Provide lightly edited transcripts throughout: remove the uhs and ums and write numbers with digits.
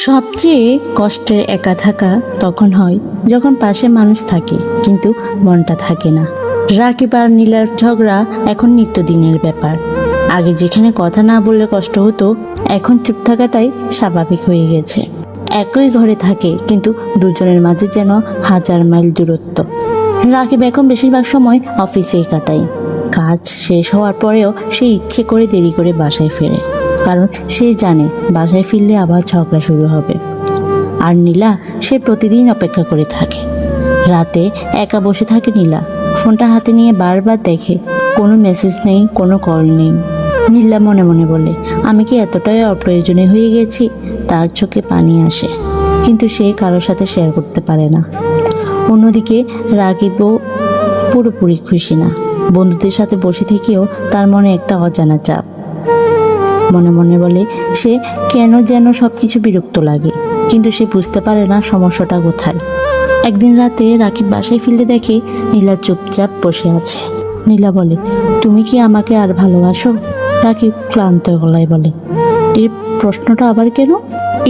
সবচেয়ে কষ্টের একা থাকা তখন হয় যখন পাশে মানুষ থাকে কিন্তু মনটা থাকে না। রাকিব আর নীলার ঝগড়া এখন নিত্যদিনের ব্যাপার। আগে যেখানে কথা না বললে কষ্ট হতো, এখন চুপ থাকাটাই স্বাভাবিক হয়ে গেছে। একই ঘরে থাকে কিন্তু দুজনের মাঝে যেন হাজার মাইল দূরত্ব। রাকিব এখন বেশিরভাগ সময় অফিসেই কাটায়। কাজ শেষ হওয়ার পরেও সে ইচ্ছে করে দেরি করে বাসায় ফেরে, কারণ সে জানে বাসায় ফিরলে আবার ঝগড়া শুরু হবে। আর নীলা, সে প্রতিদিন অপেক্ষা করে থাকে। রাতে একা বসে থাকে নীলা, ফোনটা হাতে নিয়ে বারবার দেখে, কোনো মেসেজ নেই, কোনো কল নেই। নীলা মনে মনে বলে, আমি কি এতটাই অপ্রয়োজনে হয়ে গেছি? তার চোখে পানি আসে, কিন্তু সে কারোর সাথে শেয়ার করতে পারে না। অন্যদিকে রাকিবও পুরোপুরি খুশি না। বন্ধুদের সাথে বসে থেকেও তার মনে একটা অজানা চাপ। মনে মনে বলে, সে কেন যেন সবকিছু বিরক্ত লাগে, কিন্তু সে বুঝতে পারে না সমস্যাটা কোথায়। একদিন রাতে রাকিব বাসায় ফিরলে দেখে নীলা চুপচাপ বসে আছে। নীলা বলে, তুমি কি আমাকে আর ভালোবাসো? রাকিব ক্লান্ত গলায় বলে, এই প্রশ্নটা আবার কেন?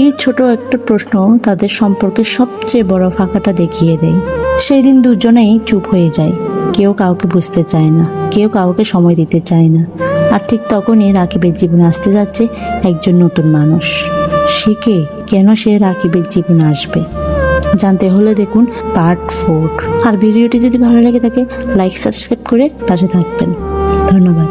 এই ছোট একটা প্রশ্ন তাদের সম্পর্কের সবচেয়ে বড় ফাঁকাটা দেখিয়ে দেয়। সেই দিন দুজনেই চুপ হয়ে যায়। কেউ কাউকে বুঝতে চায় না, কেউ কাউকে সময় দিতে চায় না। আর ঠিক তখনই রাকিবের জীবনে আসতে যাচ্ছে একজন নতুন মানুষ। সে কে, কেন সে রাকিবের জীবনে আসবে? জানতে হলে দেখুন পার্ট 4। আর ভিডিওটি যদি ভালো লেগে থাকে, লাইক সাবস্ক্রাইব করে পাশে থাকবেন। ধন্যবাদ।